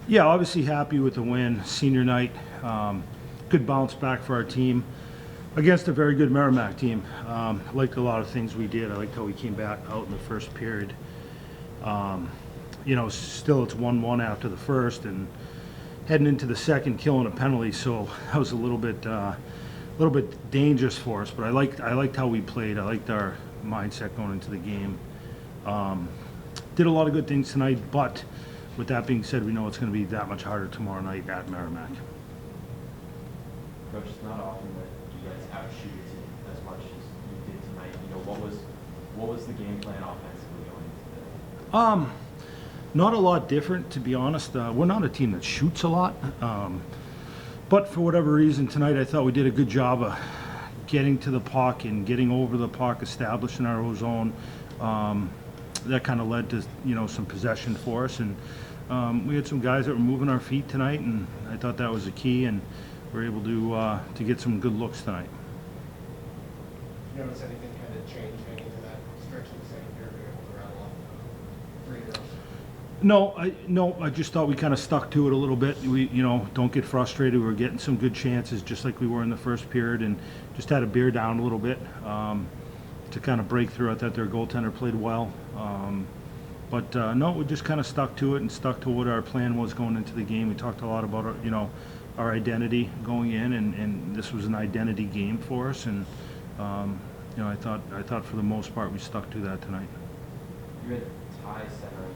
Yeah, obviously happy with the win. Senior night, good bounce back for our team against a very good Merrimack team. I liked a lot of things we did. I liked how we came back out in the first period. Still it's 1-1 after the first, and heading into the second, killing a penalty. So that was a little bit dangerous for us. But I liked how we played. I liked our mindset going into the game. Did a lot of good things tonight, but with that being said, we know it's going to be that much harder tomorrow night at Merrimack. Coach, it's not often that you guys outshoot a team as much as you did tonight. What was the game plan offensively going into today? Not a lot different, to be honest. We're not a team that shoots a lot, but for whatever reason tonight, I thought we did a good job of getting to the puck and getting over the puck, establishing our own zone. That kind of led to some possession for us, and we had some guys that were moving our feet tonight, and I thought that was the key, and we were able to get some good looks tonight. You notice anything kind of change heading into that stretch in the second period, we were able to rattle off 3 girls? No, I just thought we kind of stuck to it a little bit. We, don't get frustrated. We were getting some good chances, just like we were in the first period, and just had to bear down a little bit to kind of break through. I thought their goaltender played well, but no, we just kind of stuck to it and stuck to what our plan was going into the game. We talked a lot about our identity going in, and this was an identity game for us, and I thought for the most part we stuck to that tonight. You had Ty centering.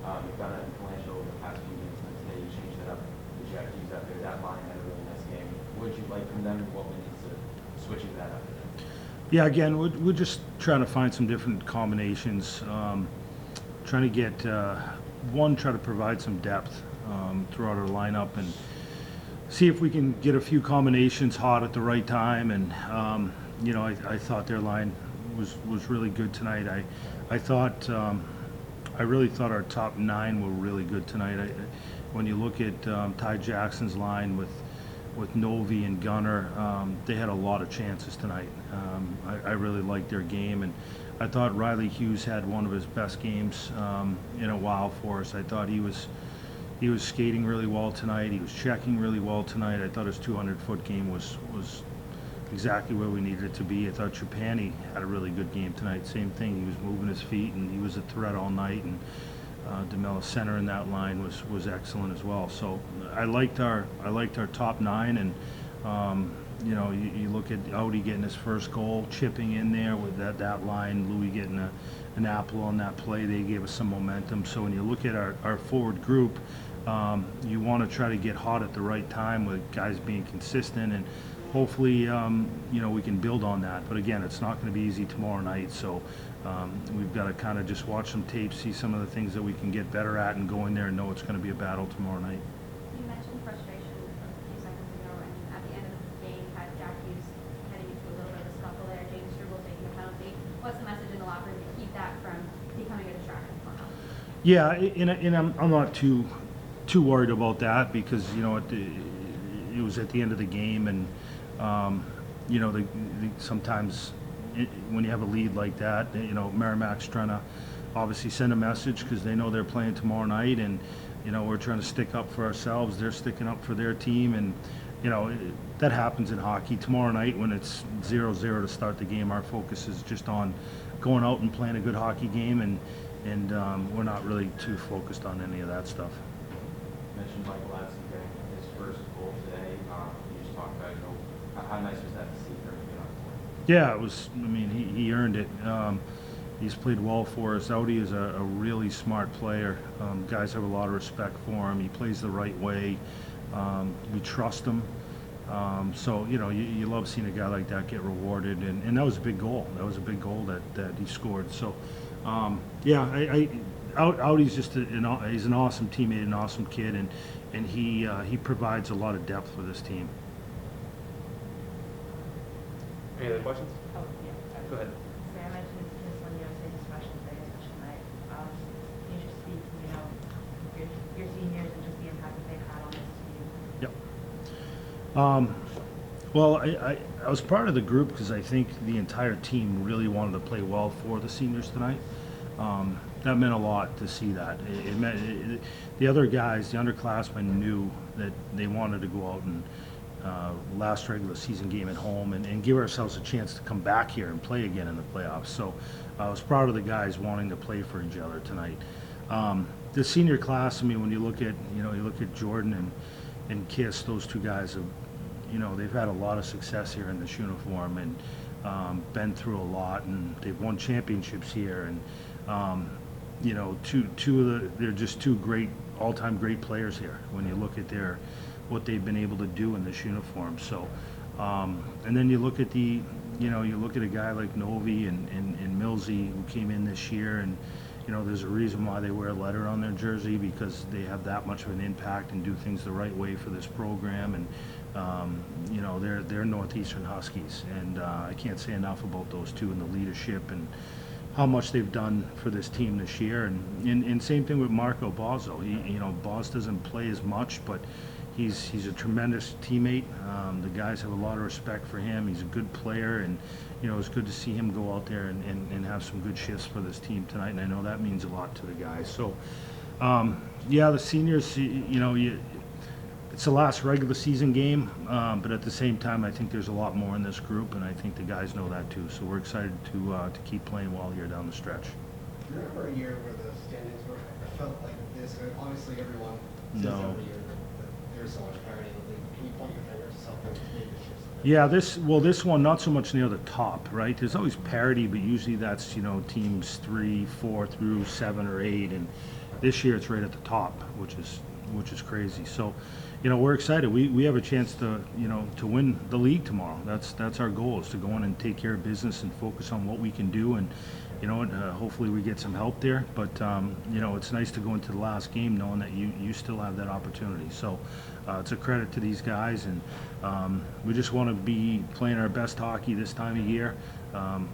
You've done it in Colangelo over the past few games, and today you changed it up. Did you have to use that there? That line had a really nice game. What would you like from them? What went into switching that up? Yeah, again, we're just trying to find some different combinations. Trying to get try to provide some depth throughout our lineup, and see if we can get a few combinations hot at the right time. And I thought their line was really good tonight. I really thought our top 9 were really good tonight. When you look at Ty Jackson's line with Novi and Gunner, they had a lot of chances tonight. I really liked their game, and I thought Riley Hughes had one of his best games in a while for us. I thought he was skating really well tonight. He was checking really well tonight. I thought his 200-foot game was exactly where we needed it to be. I thought Trapani had a really good game tonight. Same thing. He was moving his feet, and he was a threat all night. And DeMella center in that line was excellent as well. So I liked our top 9, and you look at Audi getting his first goal, chipping in there with that line. Louis getting an apple on that play. They gave us some momentum. So when you look at our forward group, you want to try to get hot at the right time with guys being consistent, and hopefully we can build on that. But again, it's not going to be easy tomorrow night, so we've got to kind of just watch some tape, see some of the things that we can get better at, and go in there and know it's going to be a battle tomorrow night. You mentioned frustration a few seconds ago, and at the end of the game had Jack Hughes heading into a little bit of a scuffle there, James Struble taking a penalty. What's the message in the locker room to keep that from becoming a distraction for him? Yeah, and I'm not too worried about that, because it was at the end of the game, and sometimes when you have a lead like that, Merrimack's trying to obviously send a message because they know they're playing tomorrow night, and we're trying to stick up for ourselves. They're sticking up for their team, and that happens in hockey. Tomorrow night when it's 0-0 to start the game, our focus is just on going out and playing a good hockey game, and we're not really too focused on any of that stuff. You mentioned Michael Ladson getting his first goal today. You just talked about how nice was that to see him get on the court? Yeah, it was. I mean, he earned it. He's played well for us. Audi is a really smart player. Guys have a lot of respect for him. He plays the right way. We trust him. So you love seeing a guy like that get rewarded, and that was a big goal. That was a big goal that he scored. So Audi's just he's an awesome teammate, an awesome kid, and he provides a lot of depth for this team. Any other questions? Oh, yeah. Go ahead. So I mentioned Kislin, his special day, special night. Can you just speak to, your seniors and just the impact that they've had on this team? Yep. Well, I was part of the group because I think the entire team really wanted to play well for the seniors tonight. that meant a lot to see that. It meant the other guys, the underclassmen, knew that they wanted to go out and last regular season game at home and give ourselves a chance to come back here and play again in the playoffs. So I was proud of the guys wanting to play for each other tonight. The senior class, I mean, when you look at Jordan and Kiss, those two guys have, they've had a lot of success here in this uniform and been through a lot, and they've won championships here. And they're just two great, all-time great players here. When you look at what they've been able to do in this uniform. So, and then you look at you look at a guy like Novi and Millsy who came in this year, and there's a reason why they wear a letter on their jersey, because they have that much of an impact and do things the right way for this program. And they're Northeastern Huskies, and I can't say enough about those two and the leadership and how much they've done for this team this year. And same thing with Marco Bozzo. Boz doesn't play as much, but he's a tremendous teammate. The guys have a lot of respect for him. He's a good player, and it's good to see him go out there and have some good shifts for this team tonight. And I know that means a lot to the guys. So, the seniors, it's the last regular season game, but at the same time, I think there's a lot more in this group, and I think the guys know that too. So we're excited to keep playing well here down the stretch. Do you remember a year where the standings felt like this? I mean, obviously, everyone says No. every year that there's so much parity in the league. Can you point your finger to something that maybe shifts? Yeah, this one not so much near the top, right? There's always parity, but usually that's teams 3, 4 through 7 or 8, and this year it's right at the top, which is crazy. So, we're excited. We have a chance to win the league tomorrow. That's our goal, is to go in and take care of business and focus on what we can do, and hopefully we get some help there. But it's nice to go into the last game knowing that you still have that opportunity. So it's a credit to these guys, and we just want to be playing our best hockey this time of year.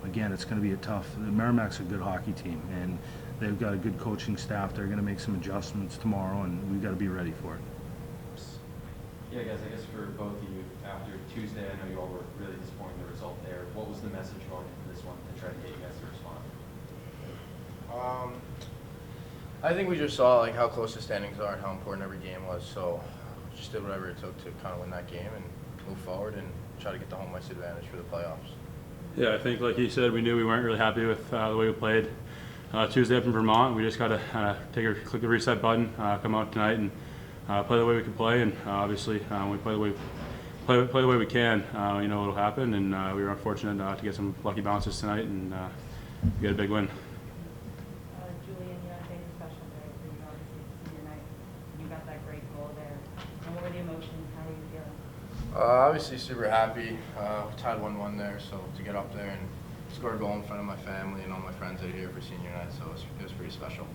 Again, it's going to be Merrimack's a good hockey team, and they've got a good coaching staff. They're going to make some adjustments tomorrow, and we've got to be ready for it. Yeah, guys, I guess for both of you, after Tuesday, I know you all were really disappointed in the result there. What was the message going into this one to try to get you guys to respond? I think we just saw how close the standings are and how important every game was. So just did whatever it took to kind of win that game and move forward and try to get the home ice advantage for the playoffs. Yeah, I think like he said, we knew we weren't really happy with the way we played Tuesday up in Vermont. We just got to click the reset button, come out tonight and play the way we can play. And obviously, when we play the way we can, it'll happen. And we were unfortunate to get some lucky bounces tonight and get a big win. Julian, today's a special day for you, obviously, it's senior night. You got that great goal there. And what were the emotions? How are you feeling? Obviously super happy. Tied 1-1 there, so to get up there and score a goal in front of my family and all my friends that are here for senior night, so it was pretty special.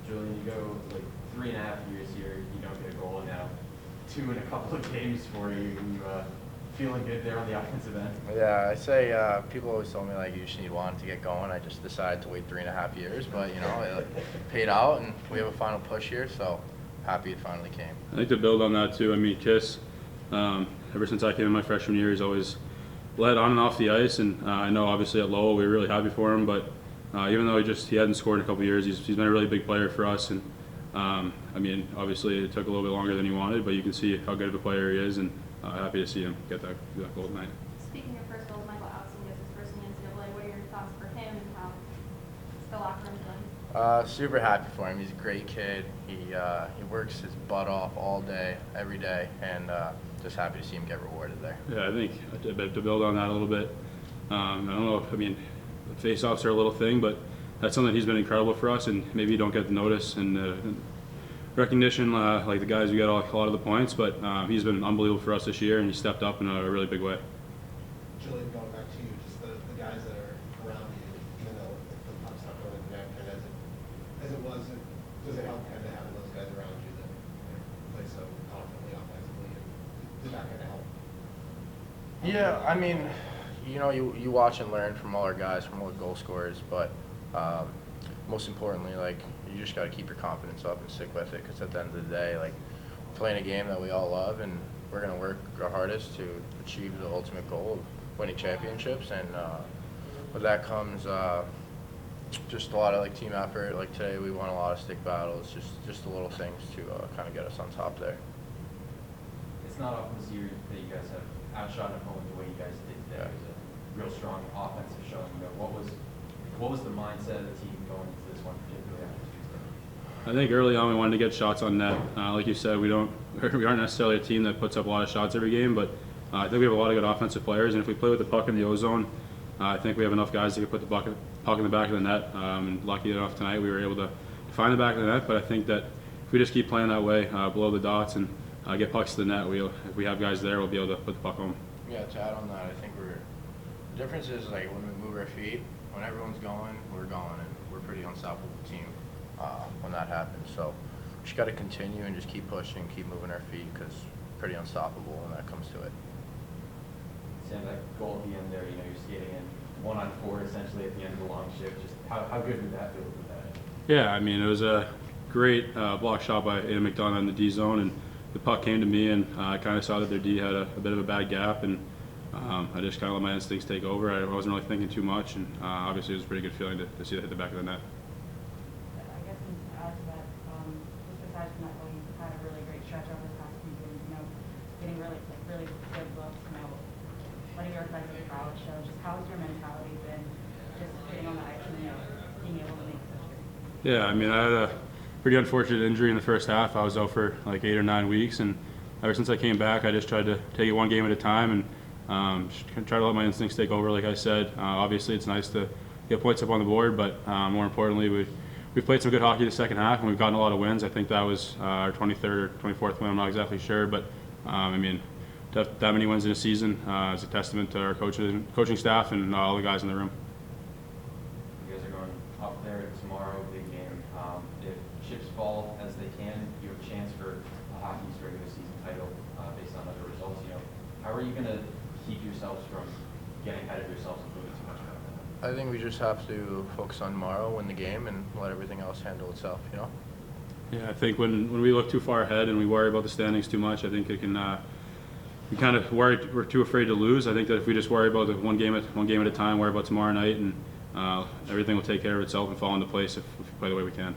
Julian, you go 3.5 years here, you don't get a goal, and now 2 in a couple of games for you. You feeling good there on the offensive end? Yeah, I say people always told me you just need one to get going. I just decided to wait 3.5 years, but it paid out, and we have a final push here, so happy it finally came. I think to build on that too, I mean, Kiss, ever since I came in my freshman year, he's always led on and off the ice, and I know obviously at Lowell we were really happy for him, but even though he hadn't scored in a couple of years, he's been a really big player for us, and I mean, obviously it took a little bit longer than he wanted, but you can see how good of a player he is, and happy to see him get that goal tonight. Speaking of first goals, Michael Allison gets his first in the NCAA. What are your thoughts for him and how the locker room's doing? Super happy for him. He's a great kid. He works his butt off all day, every day, and just happy to see him get rewarded there. Yeah, I think to build on that a little bit, I don't know, I mean, face-offs are a little thing, but that's something he's been incredible for us, and maybe you don't get the notice and recognition like the guys who get a lot of the points, but he's been unbelievable for us this year, and he stepped up in a really big way. Julian, going back to you, just the guys that are around you, even though the puck's not going in the net, and as it was, does it help kind of having those guys around you that play so confidently offensively? Did that kind of help? Yeah, I mean, you watch and learn from all our guys, from all the goal scorers, but most importantly, you just got to keep your confidence up and stick with it, because at the end of the day, we're playing a game that we all love, and we're going to work our hardest to achieve the ultimate goal of winning championships, and with that comes Just a lot of like team effort. Like today, we won a lot of stick battles. Just the little things to kind of get us on top there. It's not often this year that you guys have outshot an opponent the way you guys did today. It was a real strong offensive showing. You know, what was the mindset of the team going into this one, particularly after Tuesday? I think early on we wanted to get shots on net. Like you said, we aren't necessarily a team that puts up a lot of shots every game, but I think we have a lot of good offensive players, and if we play with the puck in the O-zone, I think we have enough guys that can put the puck in the back of the net. And lucky enough tonight we were able to find the back of the net, but I think that if we just keep playing that way, below the dots, and get pucks to the net, if we have guys there, we'll be able to put the puck home. Yeah, to add on that, I think the difference is like when we move our feet, when everyone's going, we're going, and we're a pretty unstoppable team when that happens. So we just got to continue and just keep pushing, keep moving our feet, because pretty unstoppable when that comes to it. Sam, that goal at the end there, you know, you're skating in 1-on-4 essentially at the end of the long shift. Just how good would that feel with that? Yeah, I mean, it was a great block shot by Adam McDonough in the D zone, and the puck came to me, and I kind of saw that their D had a bit of a bad gap, and I just kind of let my instincts take over. I wasn't really thinking too much, and obviously it was a pretty good feeling to see that hit the back of the net. I guess to add to that, just aside from that goal, you've had a really great stretch over the past few games, you know, getting really good looks, you know, letting your effect of the crowd show. Just how has your mentality been just getting on the ice and, you know, being able to make such a Yeah, I mean, I had a pretty unfortunate injury in the first half. I was out for like 8 or 9 weeks, and ever since I came back, I just tried to take it one game at a time and just try to let my instincts take over. Like I said, obviously it's nice to get points up on the board, but more importantly, we've played some good hockey the second half, and we've gotten a lot of wins. I think that was our 23rd or 24th win. I'm not exactly sure, but I mean, that many wins in a season is a testament to our coaching staff and all the guys in the room. You guys are going up there tomorrow, big game. If chips fall as they can, you have a chance for a Hockey's regular season title based on other results. You know, how are you going to keep yourselves from getting ahead of yourselves and thinking too much about that? I think we just have to focus on tomorrow, win the game, and let everything else handle itself, you know? Yeah, I think when we look too far ahead and we worry about the standings too much, I think it can we kind of we're too afraid to lose. I think that if we just worry about it one game at a time, worry about tomorrow night, and everything will take care of itself and fall into place if we play the way we can.